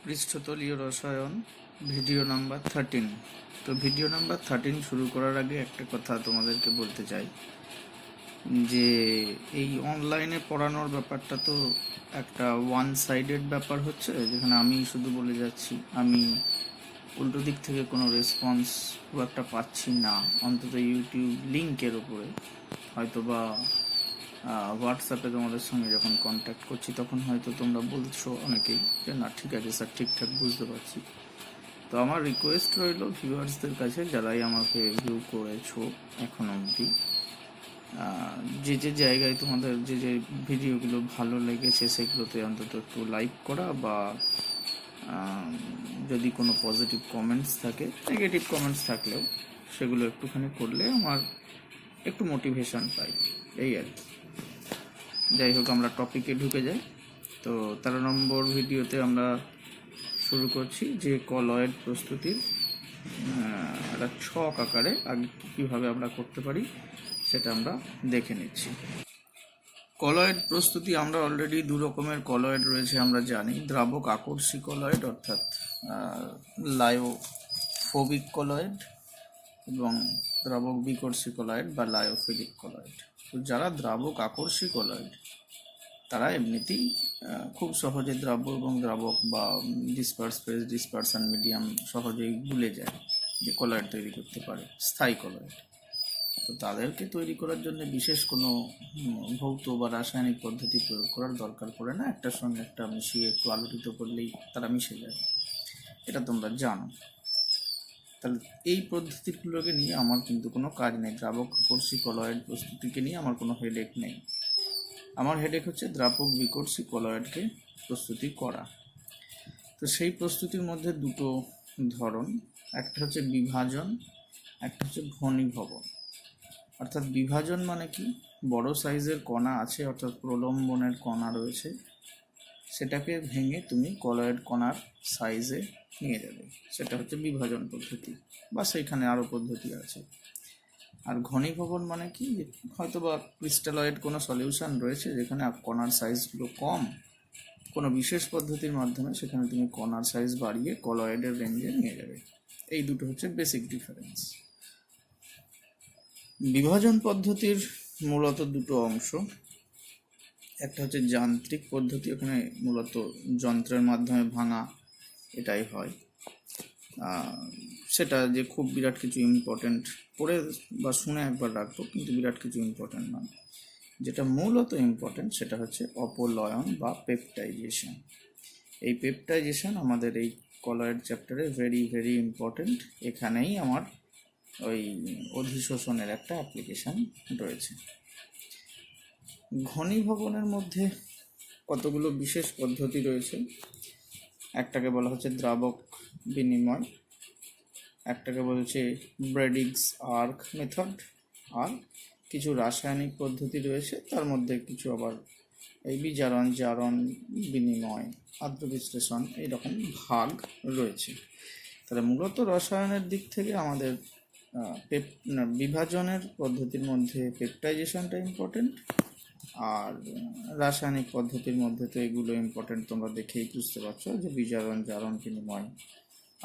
পৃষ্ঠতলীয় রসায়ন video number 13। তো video number 13 শুরু করার আগে একটা কথা তোমাদেরকে বলতে চাই যে এই অনলাইনে পড়ানোর ব্যাপারটা তো একটা ওয়ান সাইডেড ব্যাপার হচ্ছে, যেখানে আমি শুধু বলে যাচ্ছি, আমি উল্টো দিক থেকে কোনো রেসপন্স খুব একটা পাচ্ছি না, অন্তত ইউটিউব লিঙ্কের ওপরে। হয়তো বা হোয়াটসঅ্যাপে তোমাদের সঙ্গে যখন কন্ট্যাক্ট করছি তখন হয়তো তোমরা বলছো অনেকেই যে না ঠিক আছে স্যার, ঠিকঠাক বুঝতে পারছি। তো আমার রিকোয়েস্ট রইল ভিউয়ার্সদের কাছে, যারাই আমাকে ভিউ করেছো এখন অবধি, যে যে জায়গায় তোমাদের যে যে ভিডিওগুলো ভালো লেগেছে সেগুলোতে অন্তত একটু লাইক করা, বা যদি কোনো পজিটিভ কমেন্টস থাকে, নেগেটিভ কমেন্টস থাকলেও সেগুলো একটুখানি করলে আমার একটু মোটিভেশন পাই, এই আর কি। যাই হোক, আমরা টপিকে ঢুকে যাই। তো 13 নম্বর ভিডিওতে আমরা শুরু করছি যে কলয়েড প্রস্তুতির একটা ছক আকারে আগে কীভাবে আমরা করতে পারি সেটা আমরা দেখে নিচ্ছি। কলয়েড প্রস্তুতি, আমরা অলরেডি দু রকমের কলয়েড রয়েছে আমরা জানি। দ্রাবক আকর্ষী কলয়েড অর্থাৎ লায়োফোবিক কলয়েড, এবং দ্রাবক বিকর্ষী কলয়েড বা লায়োফিলিক কলয়েড। তো যারা দ্রাবক আকর্ষী কলয়েড তারা এমনিতেই খুব সহজে দ্রাব্য এবং দ্রাবক বা ডিসপার্স ফেজ, ডিসপারশন মিডিয়াম সহজেই ভুলে যায় যে কলয়েড তৈরি করতে পারে, স্থায়ী কলয়েড। তো তাদেরকে তৈরি করার জন্য বিশেষ কোনো ভৌত বা রাসায়নিক পদ্ধতি প্রয়োগ করার দরকার পড়ে না। একটার সঙ্গে একটা মিশিয়ে একটু আলোকিত করলেই তারা মিশে যায়, এটা তোমরা জানো। তাহলে এই পদ্ধতিগুলোকে নিয়ে আমার কিন্তু কোনো কাজ নেই। দ্রাবক আকর্ষী কলয়েড প্রস্তুতিকে নিয়ে আমার কোনো হেডেক নেই। আমার হেডেক হচ্ছে দ্রাবক বিকর্ষী কলয়েডকে প্রস্তুতি করা। তো সেই প্রস্তুতির মধ্যে দুটো ধরন, একটা হচ্ছে বিভাজন, একটা হচ্ছে ঘনীভবন। অর্থাৎ বিভাজন মানে কি, বড় সাইজের কণা আছে, অর্থাৎ প্রলম্বনের কণা রয়েছে, সেটাকে ভেঙে তুমি কলয়েড কণার সাইজে নিয়ে যাবে, সেটা হচ্ছে বিভাজন পদ্ধতি, বা সেইখানে আরও পদ্ধতি আছে। আর ঘনীভবন মানে কি, হয়তো বা ক্রিস্টালয়েড কোনো সলিউশন রয়েছে যেখানে কণার সাইজগুলো কম, কোনো বিশেষ পদ্ধতির মাধ্যমে সেখানে তুমি কণার সাইজ বাড়িয়ে কলয়েডের রেঞ্জে নিয়ে যাবে। এই দুটো হচ্ছে বেসিক ডিফারেন্স। বিভাজন পদ্ধতির মূলত দুটো অংশ, একটা হচ্ছে যান্ত্রিক পদ্ধতি, ওখানে মূলত যন্ত্রের মাধ্যমে ভাঙা, এটাই হয়। সেটা যে খুব বিরাট কিছু ইম্পর্টেন্ট পড়ে বা শুনে একবার রাখবো, কিন্তু বিরাট কিছু ইম্পর্টেন্ট নয়। যেটা মূলত ইম্পর্টেন্ট সেটা হচ্ছে অপলয়ন বা পেপটাইজেশন। এই পেপটাইজেশন আমাদের এই কলয়েড চ্যাপ্টারে ভেরি ভেরি ইম্পর্টেন্ট। এখানেই আমার ওই অধিশোষণের একটা অ্যাপ্লিকেশান রয়েছে। ঘনীভবনের মধ্যে কতগুলো বিশেষ পদ্ধতি রয়েছে। একটাকে বলা হচ্ছে দ্রাবক বিনিময়, একটাকে বলছে ব্রেডিগস আর্ক মেথড, আর কিছু রাসায়নিক পদ্ধতি রয়েছে, তার মধ্যে কিছু আবার এই বিজারণ, জারণ, বিনিময়, আদ্র বিশ্লেষণ, এইরকম ভাগ রয়েছে। তাহলে মূলত রসায়নের দিক থেকে আমাদের বিভাজনের পদ্ধতির মধ্যে পেপটাইজেশনটা ইম্পর্টেন্ট, আর রাসায়নিক পদ্ধতির মধ্যে তো এগুলো ইম্পর্টেন্ট, তোমরা দেখেই বুঝতে পারছো যে বিজারণ, জারণ, বিনিময়,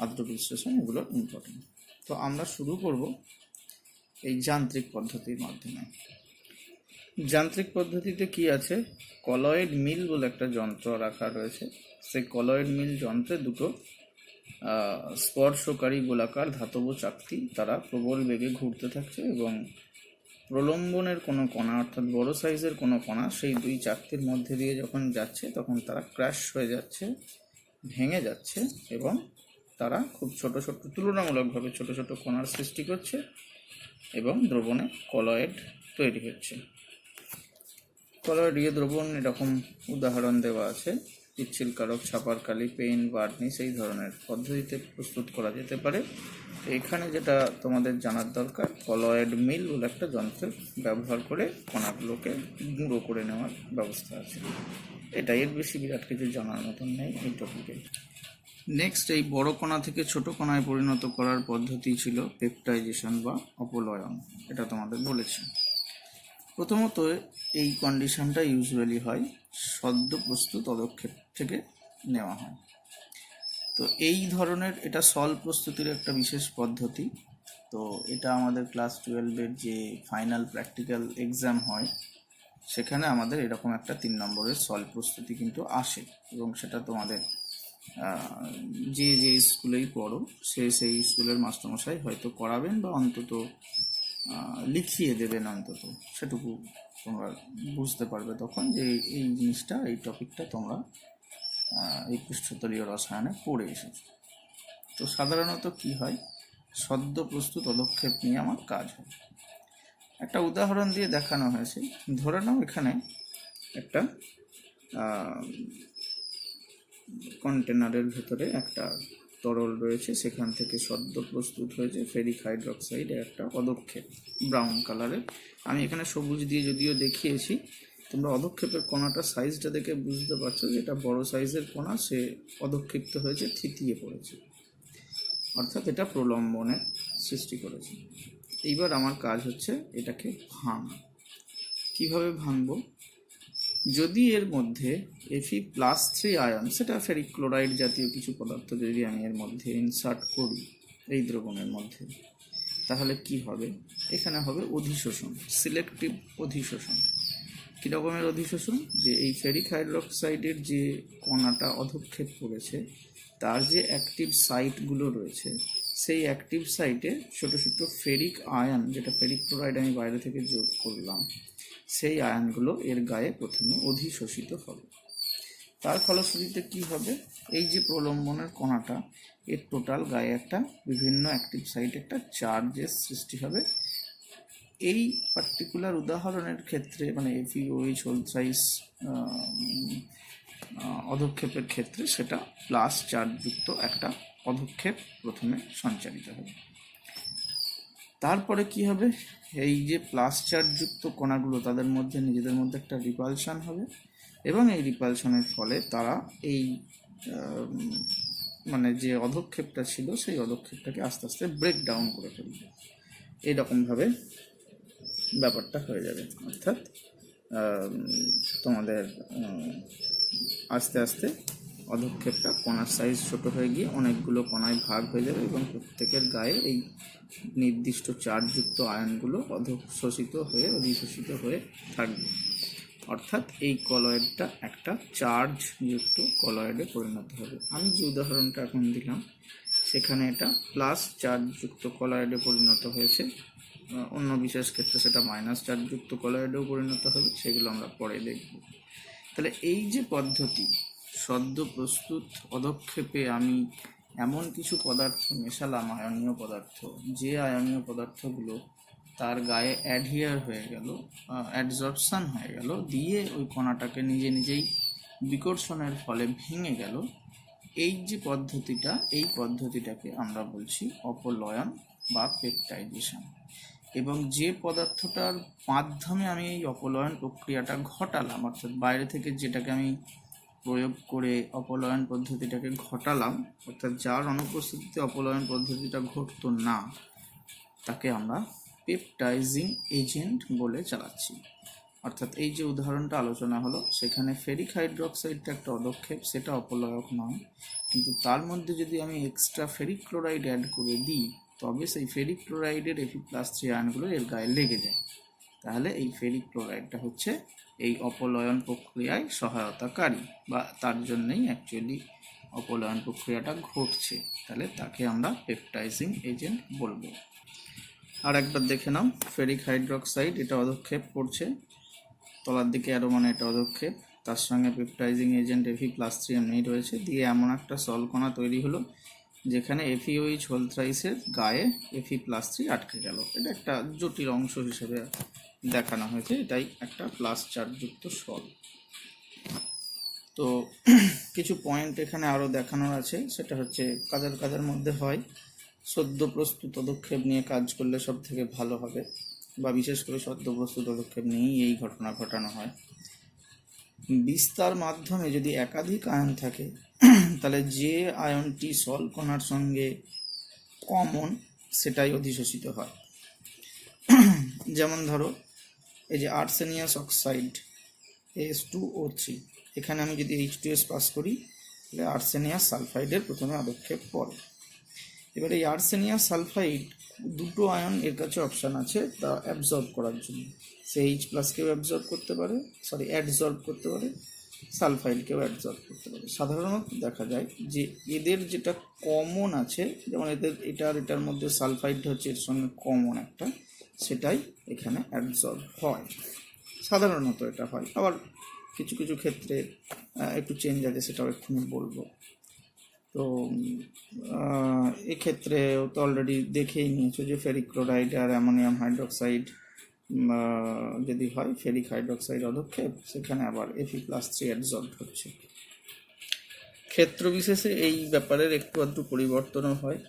আদ্র বিশ্লেষণ, এগুলো ইম্পর্টেন্ট। তো আমরা শুরু করব এই যান্ত্রিক পদ্ধতির মাধ্যমে। যান্ত্রিক পদ্ধতিতে কি আছে, কলয়েড মিল বলে একটা যন্ত্র রাখা রয়েছে। সেই কলয়েড মিল যন্ত্রে দুটো স্পর্শকারী গোলাকার ধাতব চাকতি তারা প্রবল বেগে ঘুরতে থাকছে, এবং প্রলম্বনের কোনো কণা অর্থাৎ বড় সাইজের কোনো কণা সেই দুই চাকতির মধ্যে দিয়ে যখন যাচ্ছে তখন তারা ক্র্যাশ হয়ে যাচ্ছে, ভেঙে যাচ্ছে, এবং তারা খুব ছোট ছোট, তুলনামূলকভাবে ছোট ছোট কণার সৃষ্টি করছে, এবং দ্রবণে কলয়েড তৈরি হচ্ছে। কলয়েড দ্রবণ এরকম উদাহরণ দেওয়া আছে, পিচ্ছিলকারক, ছাপার কালি, পেইন্ট, বার্নিশ, এই ধরনের পদ্ধতিতে প্রস্তুত করা যেতে পারে। এখানে যেটা তোমাদের জানার দরকার, কলয়েড মিল বলে একটা যন্ত্রের ব্যবহার করে কণাগুলোকে গুঁড়ো করে নেওয়ার ব্যবস্থা আছে। এটাই, এর বেশি বিরাট কিছু জানার মতন নেই এই টপিকে। নেক্সট, এই বড় কণা থেকে ছোট কণায় পরিণত করার পদ্ধতি ছিল পেপটাইজেশন বা অপলয়ন, এটা তোমাদের বলেছি। প্রথমত এই কন্ডিশনটা ইউজুয়ালি হয় সদ্য প্রস্তুত পদক্ষেপ থেকে নেওয়া হয়। তো এই ধরনের এটা সল প্রস্তুতির একটা বিশেষ পদ্ধতি। তো এটা আমাদের ক্লাস 12-এর যে ফাইনাল প্র্যাকটিক্যাল এক্সাম হয় সেখানে আমাদের এরকম একটা 3 নম্বরের সল প্রস্তুতি কিন্তু আসে, এবং সেটা তোমাদের যে যে স্কুলেই পড়ো সেই স্কুলের মাস্টারমশাই হয়তো করাবেন বা অন্তত লিখিয়ে দেবেন, অন্তত সেটুকু তোমরা বুঝতে পারবে তখন যে এই জিনিসটা, এই টপিকটা তোমরা এই পৃষ্ঠতলীয় রসায়নে পড়ে এসেছো। তো সাধারণত কি হয়, সদ্য প্রস্তুত পদক্ষেপ নিয়ে আমার কাজ হয়। একটা উদাহরণ দিয়ে দেখানো হয়েছে। ধরে নাও এখানে একটা কন্টেনারের ভেতরে একটা তরল রয়েছে, সেখান থেকে সদ্য প্রস্তুত হয়েছে ফেরিক হাইড্রক্সাইডের একটা পদক্ষেপ ব্রাউন কালারের। আমি এখানে সবুজ দিয়ে যদিও দেখিয়েছি, তোমরা পদক্ষেপের কণাটা সাইজটা দেখে বুঝতে পারছো যে এটা বড় সাইজের কণা, সে পদক্ষিপ্ত হয়েছে, থিতিয়ে পড়েছে, অর্থাৎ এটা প্রলম্বনের সৃষ্টি করেছে। এইবার আমার কাজ হচ্ছে এটাকে ভাঙা। কিভাবে ভাঙবো? যদি এর মধ্যে Fe+3 আয়ন, সেটা ফেরিক ক্লোরাইড জাতীয় কিছু পদার্থ যদি আমি এর মধ্যে ইনসার্ট করি এই দ্রবণের মধ্যে, তাহলে কি হবে? এখানে হবে অধিশোষণ, সিলেক্টিভ অধিশোষণ। কী রকমের অধিশোষণ? যে এই ফেরিক হাইড্রক্সাইডের যে কণাটা অধক্ষেপ করেছে তার যে অ্যাক্টিভ সাইটগুলো রয়েছে, সেই অ্যাক্টিভ সাইটে ছোটো ছোটো ফেরিক আয়ন, যেটা ফেরিক ক্লোরাইড আমি বাইরে থেকে যোগ করলাম, সেই আয়নগুলো এর গায়ে প্রথমে অধিশোষিত হবে। তার ফলশ্রুতিতে কি হবে? এই যে প্রলম্বনের কণাটা, এর টোটাল গায়ে একটা বিভিন্ন অ্যাক্টিভ সাইটে একটা চার্জের সৃষ্টি হবে। এই পার্টিকুলার উদাহরণের ক্ষেত্রে মানে FeOH হোল থ্রাইস পদক্ষেপের ক্ষেত্রে সেটা প্লাস চার্জযুক্ত একটা পদক্ষেপ প্রথমে সঞ্চারিত হবে। তারপরে কি হবে? এই যে প্লাস চার্জযুক্ত কণাগুলো, তাদের মধ্যে নিজেদের মধ্যে একটা রিপালশন হবে, এবং এই রিপালশনের ফলে তারা এই মানে যে অধক্ষেপটা ছিল সেই অধক্ষেপটাকে আস্তে আস্তে ব্রেক ডাউন করে ফেলবে। এইরকমভাবে ব্যাপারটা হয়ে যাবে, অর্থাৎ তোমাদের আস্তে আস্তে অধক্ষেপটা কণার সাইজ ছোট হয়ে গিয়ে অনেকগুলো কণায় ভাগ হয়ে যাবে, এবং প্রত্যেকের গায়ে এই নির্দিষ্ট চার্জযুক্ত আয়নগুলো অধিশোষিত হয়ে থাকবে। অর্থাৎ এই কলয়েডটা একটা চার্জযুক্ত কলয়েডে পরিণত হবে। আমি যে উদাহরণটা এখন দিলাম সেখানে এটা প্লাস চার্জযুক্ত কলয়েডে পরিণত হয়েছে, অন্য বিশেষ ক্ষেত্রে সেটা মাইনাস চার্জযুক্ত কলয়েডেও পরিণত হবে, সেগুলো আমরা পরে দেখব। তাহলে এই যে পদ্ধতি, সদ্য প্রস্তুত পদক্ষেপে আমি এমন কিছু পদার্থ মেশালাম, আয়নীয় পদার্থ, যে আয়নীয় পদার্থগুলো তার গায়ে অ্যাডহিয়ার হয়ে গেল, অ্যাডজর্পশন হয়ে গেল, দিয়ে ওই কণাটাকে নিজে নিজেই বিকর্ষণের ফলে ভেঙে গেল। এই যে পদ্ধতিটা, এই পদ্ধতিটাকে আমরা বলছি অপলয়ন বা পেপটাইজেশন। এবং যে পদার্থটার মাধ্যমে আমি এই অপলয়ন প্রক্রিয়াটা ঘটালাম, অর্থাৎ বাইরে থেকে যেটাকে আমি প্রয়োগ করে অপলয়ন পদ্ধতিটাকে ঘটালাম, অর্থাৎ যার অনুপস্থিতিতে অপলয়ন পদ্ধতিটা ঘটতো না, তাকে আমরা পেপটাইজিং এজেন্ট বলে চালাচ্ছি। অর্থাৎ এই যে উদাহরণটা আলোচনা হলো, সেখানে ফেরিক হাইড্রক্সাইডটা একটা পদক্ষেপ, সেটা অপলয়ক নয়, কিন্তু তার মধ্যে যদি আমি এক্সট্রা ফেরিক ক্লোরাইড অ্যাড করে দিই, তবে সেই ফেরিক ক্লোরাইডের Fe+3 আয়নগুলো এর গায়ে লেগে যায়। তাহলে এই ফেরিক ক্লোরাইডটা হচ্ছে এই অপলয়ন প্রক্রিয়ায় সহায়তাকারী, বা তার জন্যই অ্যাকচুয়ালি অপলয়ন প্রক্রিয়াটা ঘটছে। তাহলে তাকে আমরা পেপটাইজিং এজেন্ট বলবো। আর একবার দেখে নাও, ফেরিক হাইড্রক্সাইড এটা পদক্ষেপ করছে, তলার দিকে আরও মানে এটা পদক্ষেপ, তার সঙ্গে পেপটাইজিং এজেন্ট Fe+3 এমনি রয়েছে, দিয়ে এমন একটা সলকণা তৈরি হলো যেখানে FeOH হোল থ্রাইসের গায়ে Fe+3 আটকে গেল। এটা একটা জটিল অংশ হিসেবে দেখানো হয়েছে, এটাই একটা প্লাস চার্জযুক্ত সল। তো কিছু পয়েন্ট এখানে আরও দেখানোর আছে, সেটা হচ্ছে কাদের মধ্যে হয় সদ্য প্রস্তুত পদক্ষেপ নিয়ে কাজ করলে সব থেকে ভালো হবে, বা বিশেষ করে সদ্য প্রস্তুত পদক্ষেপ নিয়েই এই ঘটনা ঘটানো হয়। বিস্তার মাধ্যমে যদি একাধিক আয়ন থাকে, তাহলে যে আয়নটি সল কণার সঙ্গে কমন সেটাই অধিশোষিত হয়। যেমন ধরো এই যে আর্সেনিয়াস অক্সাইড H2O3, এখানে আমি যদি H2S পাস করি, তাহলে আর্সেনিয়াস সালফাইডের প্রথমে আদক্ষেপ পড়ে। এবার এই আর্সেনিয়াস সালফাইড দুটো আয়ন এর কাছে অপশান আছে তা অ্যাবজর্ব করার জন্য। সে H+কেও অ্যাবজর্ব করতে পারে, অ্যাডজর্ব করতে পারে, সালফাইডকেও অ্যাডজর্ব করতে পারে। সাধারণত দেখা যায় যে এদের যেটা কমন আছে, যেমন এদের এটার মধ্যে সালফাইড হচ্ছে এর সঙ্গে কমন একটা, সেটাই এখানে অ্যাডজর্ব হয়। সাধারণত এটা হয়, আবার কিছু কিছু ক্ষেত্রে একটু চেঞ্জ আছে, সেটাও এক্ষুনি বলবো। তো এক্ষেত্রে তো অলরেডি দেখেই নিয়েছো যে ফেরিক ক্লোরাইড আর অ্যামোনিয়াম হাইড্রোক্সাইড যদি হয়, ফেরিক হাইড্রোক্সাইড অদক্ষেপ, সেখানে আবার Fe+3 অ্যাডজর্ব হচ্ছে। ক্ষেত্র বিশেষে এই ব্যাপারের একটু আধটু পরিবর্তনও হয়।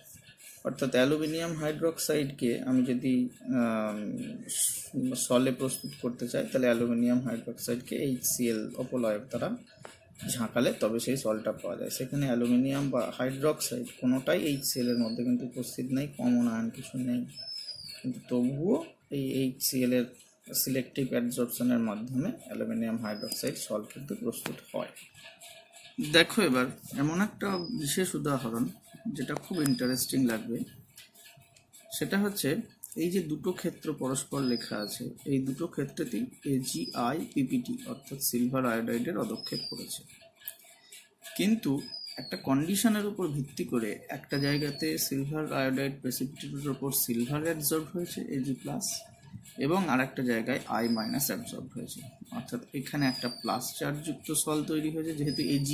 অর্থাৎ অ্যালুমিনিয়াম হাইড্রোক্সাইডকে আমি যদি সলে প্রস্তুত করতে চাই, তাহলে অ্যালুমিনিয়াম হাইড্রোক্সাইডকে HCl অপলয়ক দ্বারা ঝাঁকালে তবে সেই সলটা পাওয়া যায়। সেখানে অ্যালুমিনিয়াম বা হাইড্রোক্সাইড কোনোটাই HCl এর মধ্যে কিন্তু উপস্থিত নেই, কমন আয়ন কিছু নেই, কিন্তু তবুও এই HCl এর সিলেক্টিভ অ্যাডজর্পশনের মাধ্যমে অ্যালুমিনিয়াম হাইড্রোক্সাইড সল কিন্তু প্রস্তুত হয়। দেখো এবার এমন একটা বিশেষ উদাহরণ যেটা খুব ইন্টারেস্টিং লাগবে, সেটা হচ্ছে এই যে দুটো ক্ষেত্র পরস্পর লেখা আছে, এই দুটো ক্ষেত্রেতেই AgI-PPT অর্থাৎ সিলভার আয়োডাইডের অদক্ষেপ করেছে। কিন্তু একটা কন্ডিশনের উপর ভিত্তি করে একটা জায়গাতে সিলভার আয়োডাইড প্রেসিপিটেটের উপর সিলভার অ্যাবজর্ব হয়েছে Ag+, এবং আর একটা জায়গায় I- অ্যাবজর্ব হয়েছে। অর্থাৎ এখানে একটা প্লাস চার্জযুক্ত সল তৈরি হয়েছে, যেহেতু Ag+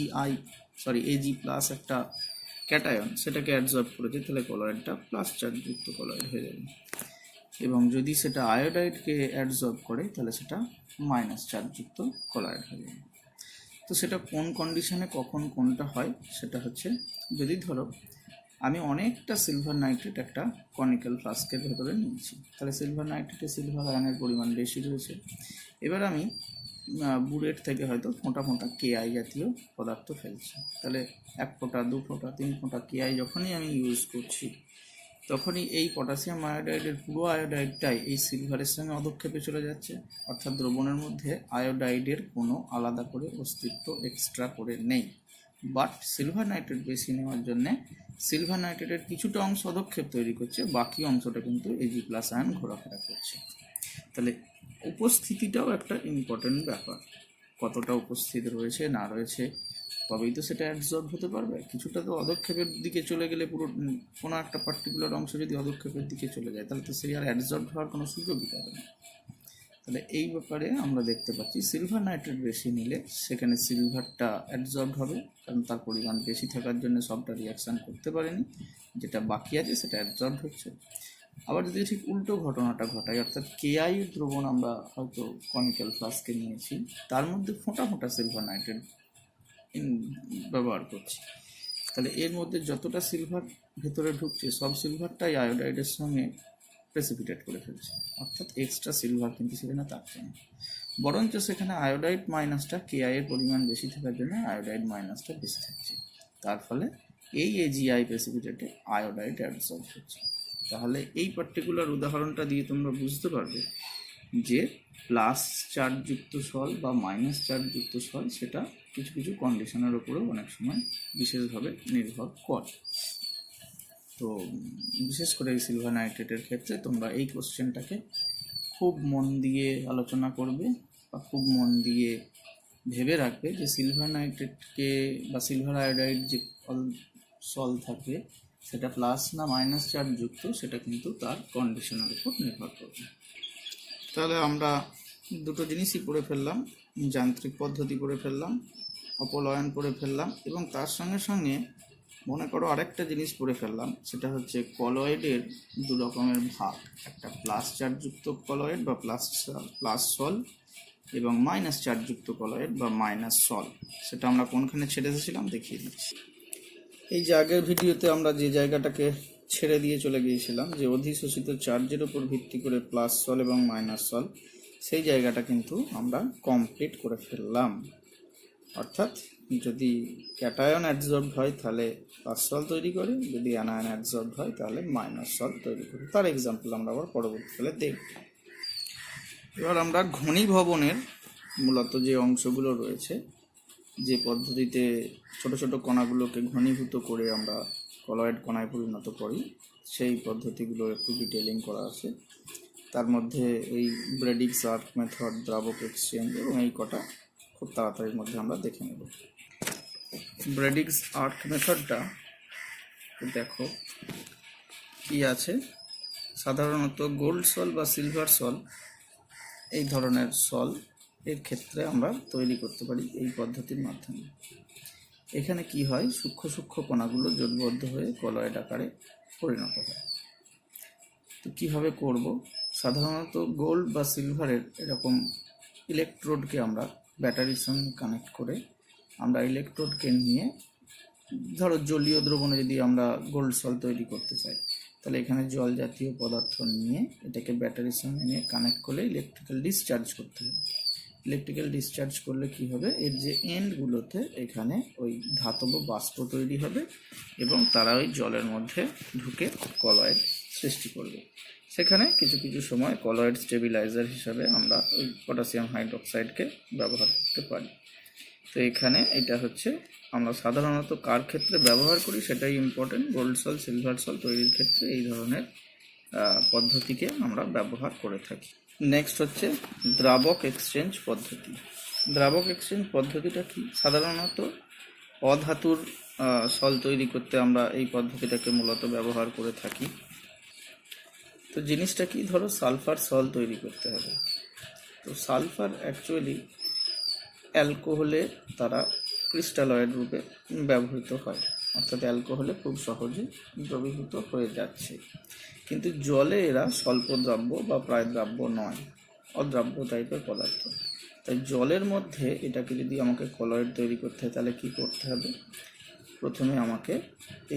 একটা ক্যাটায়ন, সেটাকে অ্যাবজর্ব করেছে, তাহলে কলয়েডটা প্লাস চার্জযুক্ত কলয়েড হয়ে যাবে। এবং যদি সেটা আয়োডাইডকে অ্যাবজর্ব করে, তাহলে সেটা মাইনাস চার্জযুক্ত কলয়েড হয়ে যাবে। তো সেটা কোন কন্ডিশনে কখন কোনটা হয়, সেটা হচ্ছে, যদি ধরো আমি অনেকটা সিলভার নাইট্রেট একটা কনিক্যাল ফ্লাস্কের ভেতরে নিয়েছি, তাহলে সিলভার নাইট্রেটে সিলভার আয়নের পরিমাণ বেশি রয়েছে। এবার আমি বুলেট থেকে হয়তো ফোঁটা ফোঁটা KI জাতীয় পদার্থ ফেলছি, তাহলে 1 ফোঁটা 2 ফোঁটা 3 ফোঁটা KI যখনই আমি ইউজ করছি, তখনই এই পটাশিয়াম আয়োডাইডের পুরো আয়োডাইডটাই এই সিলভারের সঙ্গে অদক্ষেপে চলে যাচ্ছে। অর্থাৎ দ্রবণের মধ্যে আয়োডাইডের কোনো আলাদা করে অস্তিত্ব এক্সট্রা করে নেই। বাট সিলভার নাইট্রেট বেশি নেওয়ার জন্যে সিলভার নাইট্রেটের কিছুটা অংশ অদক্ষেপ তৈরি করছে, বাকি অংশটা কিন্তু Ag+ আয়ন ঘোরাফেরা করছে। তাহলে উপস্থিতিটাও একটা ইম্পর্টেন্ট ব্যাপার, কতটা উপস্থিত রয়েছে না রয়েছে, তবেই তো সেটা অ্যাবজর্ব হতে পারবে। কিছুটা তো অদক্ষেপের দিকে চলে গেলে, পুরো কোনো একটা পার্টিকুলার অংশ যদি অদক্ষেপের দিকে চলে যায়, তাহলে তো সেই আর অ্যাবজর্ব হওয়ার কোনো সুযোগই পাবে না। তাহলে এই ব্যাপারে আমরা দেখতে পাচ্ছি সিলভার নাইট্রেট বেশি নিলে সেখানে সিলভারটা অ্যাবজর্ব হবে, কারণ তার পরিমাণ বেশি থাকার জন্য সবটা রিয়াকশান করতে পারেনি, যেটা বাকি আছে সেটা অ্যাবজর্ব হচ্ছে। আবার যদি ঠিক উল্টো ঘটনাটা ঘটায়, অর্থাৎ KI দ্রবণ আমরা হয়তো কনিক্যাল ফ্লাস্কে নিয়েছি, তার মধ্যে ফোঁটা ফোঁটা সিলভার নাইট্রেট ব্যবহার করছি, তাহলে এর মধ্যে যতটা সিলভার ভেতরে ঢুকছে, সব সিলভারটাই আয়োডাইডের সঙ্গে প্রেসিপিটেট করে ফেলছে। অর্থাৎ এক্সট্রা সিলভার কিন্তু সেখানে থাকছে না, বরঞ্চ সেখানে আয়োডাইড মাইনাসটা KI এর পরিমাণ বেশি থাকার জন্য আয়োডাইড মাইনাসটা বেশি থাকছে। তার ফলে এই AgI প্রেসিপিটেটে আয়োডাইড অ্যাবজর্ব হচ্ছে। তাহলে এই পার্টিকুলার উদাহরণটা দিয়ে তোমরা বুঝতে পারবে যে প্লাস চার্জযুক্ত সল বা মাইনাস চার্জযুক্ত সল, সেটা কিছু কিছু কন্ডিশনের উপরেও অনেক সময় বিশেষভাবে নির্ভর করে। তো বিশেষ করে এই সিলভার নাইট্রেটের ক্ষেত্রে তোমরা এই কোশ্চেনটাকে খুব মন দিয়ে আলোচনা করবে বা খুব মন দিয়ে ভেবে রাখবে যে সিলভার নাইট্রেটকে বা সিলভার আয়োডাইড যে সল থাকে, সেটা প্লাস না মাইনাস চার্জযুক্ত, সেটা কিন্তু তার কন্ডিশনের উপর নির্ভর করবে। তাহলে আমরা দুটো জিনিসই পড়ে ফেললাম, যান্ত্রিক পদ্ধতি পড়ে ফেললাম, অপলয়ন পড়ে ফেললাম, এবং তার সঙ্গে সঙ্গে মনে করো আরেকটা জিনিস পড়ে ফেললাম, সেটা হচ্ছে কলয়েডের দু রকমের ভাগ, একটা প্লাস চার্জযুক্ত কলয়েড বা প্লাস সল, এবং মাইনাস চার্জযুক্ত কলয়েড বা মাইনাস সল। সেটা আমরা কোনখানে ছেড়ে এসেছিলাম দেখিয়ে দিচ্ছি। এই যে আগের ভিডিওতে আমরা যে জায়গাটাকে ছেড়ে দিয়ে চলে গিয়েছিলাম, যে অধিশোষিত চার্জের উপর ভিত্তি করে প্লাস সল এবং মাইনাস সল, সেই জায়গাটা কিন্তু আমরা কমপ্লিট করে ফেললাম। অর্থাৎ যদি ক্যাটায়ন অ্যাডজর্ব হয় তাহলে প্লাস সল তৈরি করে, যদি অ্যানায়ন অ্যাডজর্ব হয় তাহলে মাইনাস সল তৈরি করে। তার এক্সাম্পল আমরা আবার পরবর্তীকালে দেখব। এবার আমরা ঘনীভবনের মূলত যে অংশগুলো রয়েছে, যে পদ্ধতিতে ছোট ছোট কণাগুলোকে ঘনীভূত করে আমরা কলয়েড কণায় পরিণত করি, সেই পদ্ধতিগুলো একটু ডিটেলিং করা আছে। তার মধ্যে এই ব্রেডিক্স আর্ক মেথড, দ্রাবক এক্সচেঞ্জ এবং এই কটা খুব তাড়াতাড়ির মধ্যে আমরা দেখে নেব। ব্রেডিক্স আর্ক মেথডটা দেখো কি আছে। সাধারণত গোল্ড সল বা সিলভার সল, এই ধরনের সল এর ক্ষেত্রে আমরা তৈরি করতে পারি এই পদ্ধতির মাধ্যমে। এখানে কি হয়, সূক্ষ্ম সূক্ষ্ম কণাগুলো জোটবদ্ধ হয়ে কলয়েড আকারে পরিণত হয়। তো কীভাবে করব? সাধারণত গোল্ড বা সিলভারের এরকম ইলেকট্রোডকে আমরা ব্যাটারির সঙ্গে কানেক্ট করে আমরা ইলেকট্রোডকে নিয়ে, ধরো জলীয় দ্রবণে যদি আমরা গোল্ড সল তৈরি করতে চাই, তাহলে এখানে জল জাতীয় পদার্থ নিয়ে এটাকে ব্যাটারির সঙ্গে নিয়ে কানেক্ট করলে ইলেকট্রিক্যাল ডিসচার্জ করতে হবে। ইলেকট্রিক্যাল ডিসচার্জ করলে কি হবে, এর যে এন্ডগুলোতে এখানে ওই ধাতব বাষ্প তৈরি হবে এবং তারা ওই জলের মধ্যে ঢুকে কলয়েড সৃষ্টি করবে। সেখানে কিছু কিছু সময় কলয়েড স্টেবিলাইজার হিসাবে আমরা ওই পটাশিয়াম হাইড্রোক্সাইডকে ব্যবহার করতে পারি। তো এখানে এটা হচ্ছে আমরা সাধারণত কার ক্ষেত্রে ব্যবহার করি সেটাই ইম্পর্টেন্ট। গোল্ড সল, সিলভার সল তৈরির ক্ষেত্রে এই ধরনের পদ্ধতিকে আমরা ব্যবহার করে থাকি। নেক্সট হচ্ছে দ্রাবক এক্সচেঞ্জ পদ্ধতি। দ্রাবক এক্সচেঞ্জ পদ্ধতিটা কি? সাধারণত অধাতুর সল তৈরি করতে আমরা এই পদ্ধতিটাকে মূলত ব্যবহার করে থাকি। তো জিনিসটা কি, ধরো সালফার সল তৈরি করতে হবে। তো সালফার অ্যাকচুয়ালি অ্যালকোহলে তারা ক্রিস্টালয়েড রূপে ব্যবহৃত হয়, অর্থাৎ অ্যালকোহলে খুব সহজে দ্রবীভূত হয়ে যাচ্ছে। কিন্তু জলে এরা স্বল্প দ্রাব্য বা প্রায় দ্রাব্য নয়, অদ্রাব্য টাইপের পদার্থ। তাই জলের মধ্যে এটাকে যদি আমাকে কলয়েড তৈরি করতে হয় তাহলে কী করতে হবে? প্রথমে আমাকে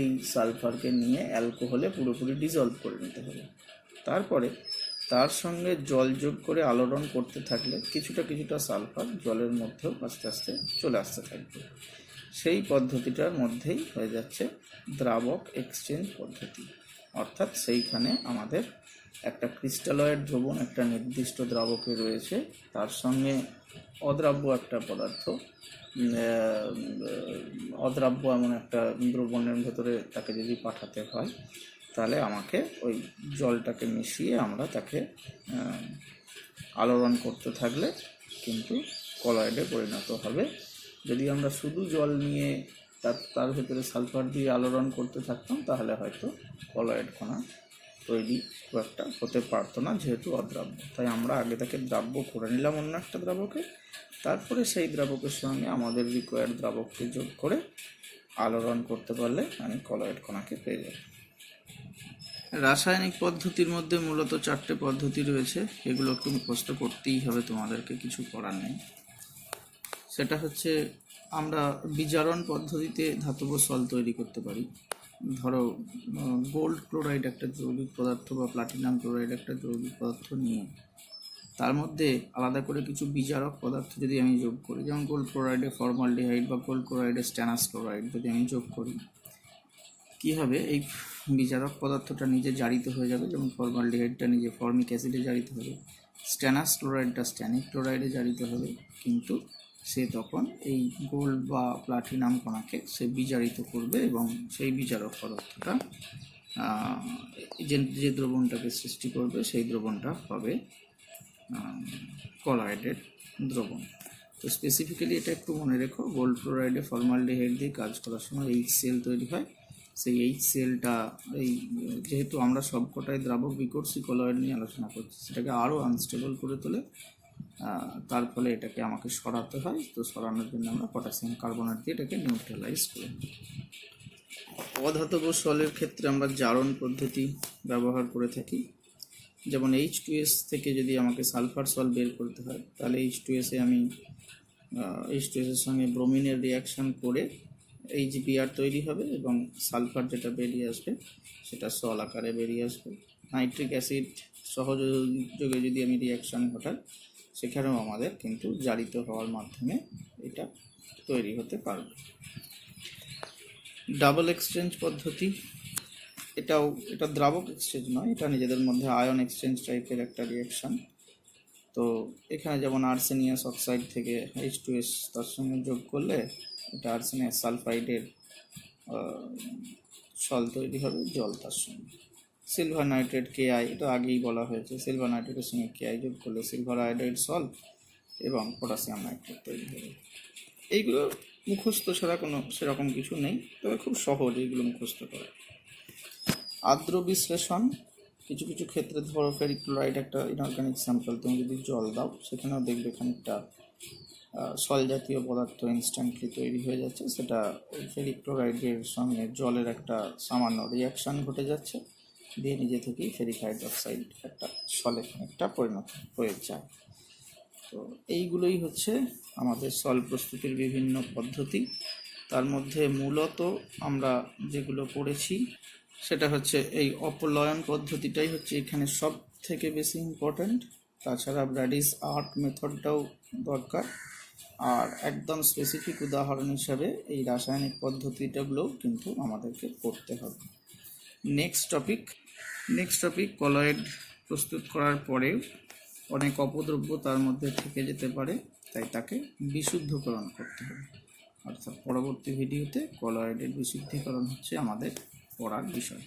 এই সালফারকে নিয়ে অ্যালকোহলে পুরোপুরি ডিজলভ করে নিতে হবে। তারপরে তার সঙ্গে জল যোগ করে আলোড়ন করতে থাকলে কিছুটা কিছুটা সালফার জলের মধ্যেও আস্তে আস্তে চলে আসতে থাকবে। সেই পদ্ধতিটার মধ্যেই হয়ে যাচ্ছে দ্রাবক এক্সচেঞ্জ পদ্ধতি। অর্থাৎ সেইখানে আমাদের একটা ক্রিস্টালয়েড দ্রবণ একটা নির্দিষ্ট দ্রাবকে রয়েছে, তার সঙ্গে অদ্রাব্য একটা পদার্থ, অদ্রাব্য এমন একটা দ্রবণের ভেতরে তাকে যদি পাঠাতে হয়, তাহলে আমাকে ওই জলটাকে মিশিয়ে আমরা তাকে আলোড়ন করতে থাকলে কিন্তু কলয়েডে পরিণত হবে। যদি আমরা শুধু জল নিয়ে তার ভেতরে সালফার দিয়ে আলোড়ন করতে থাকতাম তাহলে হয়তো কলয়েড কণা তৈরি খুব একটা হতে পারতো না, যেহেতু অদ্রাব্য। তাই আমরা আগে তাকে দ্রাব্য করে নিলাম অন্য একটা দ্রাবকে, তারপরে সেই দ্রাবকের সঙ্গে আমাদের রিকোয়ার্ড দ্রাবককে যোগ করে আলোড়ন করতে পারলে আমি কলয়েড কণাকে পেয়ে যাব। রাসায়নিক পদ্ধতির মধ্যে মূলত 4টে পদ্ধতি রয়েছে, এগুলো একটু মুখস্থ করতেই হবে তোমাদেরকে, কিছু করার নেই। সেটা হচ্ছে আমরা বিজারণ পদ্ধতিতে ধাতব সল তৈরি করতে পারি। ধরো গোল্ড ক্লোরাইড একটা যৌগিক পদার্থ বা প্লাটিনাম ক্লোরাইড একটা যৌগিক পদার্থ নিয়ে তার মধ্যে আলাদা করে কিছু বিজারক পদার্থ যদি আমি যোগ করি, যেমন গোল্ড ক্লোরাইডে ফর্মালডিহাইড বা গোল্ড ক্লোরাইডে স্ট্যানাস ক্লোরাইড যদি আমি যোগ করি, কী হবে, এই বিজারক পদার্থটা নিজে জারিত হয়ে যাবে। যেমন ফর্মালডিহাইডটা নিজে ফর্মিক অ্যাসিডে জারিত হবে, স্ট্যানাস ক্লোরাইডটা স্ট্যানিক ক্লোরাইডে জারিত হবে, কিন্তু সে তখন এই গোল্ড বা প্লাটিনাম কণাকে সে বিজারিত করবে এবং সেই বিজারক পদার্থটা যে দ্রবণটাকে সৃষ্টি করবে সেই দ্রবণটা হবে কলয়েডের দ্রবণ। তো স্পেসিফিক্যালি এটা একটু মনে রেখো, গোল্ড ক্লোরাইডে ফর্মালডিহাইড দিয়ে কাজ করার সময় HCl তৈরি হয়। সেই HClটা যেহেতু আমরা সবকটাই দ্রাবক বিকর্ষী কলয়েড নিয়ে আলোচনা করছি, সেটাকে আরও আনস্টেবল করে তোলে, তার ফলে এটাকে আমাকে সরাতে হয়। তো সরানোর জন্য আমরা পটাশিয়াম কার্বনেট দিয়ে এটাকে নিউট্রালাইজ করি। অধাতব সলের ক্ষেত্রে আমরা জারণ পদ্ধতি ব্যবহার করে থাকি। যেমন H2S থেকে যদি আমাকে সালফার সল বের করতে হয়, তাহলে H2S-এ আমি H2S-এর সঙ্গে ব্রোমিনের রিয়াকশান করে HBr তৈরি হবে এবং সালফার যেটা বেরিয়ে আসবে সেটা সল আকারে বেরিয়ে আসবে। নাইট্রিক অ্যাসিড সহযোগে যদি আমি রিয়াকশান ঘটাই, সেখানেও আমাদের কিন্তু জারিত হওয়ার মাধ্যমে এটা তৈরি হতে পারবে। ডাবল এক্সচেঞ্জ পদ্ধতি, এটা দ্রাবক এক্সচেঞ্জ নয়, এটা নিজেদের মধ্যে আয়ন এক্সচেঞ্জ টাইপের একটা রিয়াকশান। তো এখানে যেমন আর্সেনিয়াস অক্সাইড থেকে H2S তার সঙ্গে যোগ করলে এটা আর্সেনিয়াস সালফাইডের সল তৈরি হবে জল তার সঙ্গে। সিলভার নাইট্রেট KI, এটা আগেই বলা হয়েছে, সিলভার নাইট্রেটের সঙ্গে KI যোগ করলে সিলভার আয়োডাইড সল এবং পটাশিয়াম নাইট্রেট তৈরি হবে। এইগুলো মুখস্থ ছাড়া কোনো সেরকম কিছু নেই, তবে খুব সহজ এইগুলো মুখস্থ করা। আর্দ্র বিশ্লেষণ, কিছু কিছু ক্ষেত্রে ধরো ফেরিক ক্লোরাইড একটা ইনঅর্গানিক স্যাম্পল, তুমি যদি জল দাও সেখানেও দেখবে খানিকটা সল জাতীয় পদার্থ ইনস্ট্যান্টলি তৈরি হয়ে যাচ্ছে, সেটা ওই ফেরিক ক্লোরাইডের সঙ্গে জলের একটা সামান্য রিয়াকশান ঘটে যাচ্ছে, দিয়ে নিজে থেকেই ফেরিক হাইড্রোক্সাইড একটা সলে খানিকটা পরিণত হয়ে যায়। তো এইগুলোই হচ্ছে আমাদের সল প্রস্তুতির বিভিন্ন পদ্ধতি। তার মধ্যে মূলত আমরা যেগুলো পড়েছি সেটা হচ্ছে এই অপলয়ন পদ্ধতিটাই হচ্ছে এখানে সব থেকে বেশি ইম্পর্ট্যান্ট। তাছাড়া ব্র্যাডিস আর্ট মেথডটাও দরকার, আর একদম স্পেসিফিক উদাহরণ হিসাবে এই রাসায়নিক পদ্ধতিটাগুলোও কিন্তু আমাদেরকে পড়তে হবে। নেক্সট টপিক কলয়েড প্রস্তুত করার পরেও অনেক অপদ্রব্য তার মধ্যে থেকে যেতে পারে, তাই তাকে বিশুদ্ধকরণ করতে হবে। অর্থাৎ পরবর্তী ভিডিওতে কলয়েডের বিশুদ্ধীকরণ হচ্ছে আমাদের পড়ার বিষয়।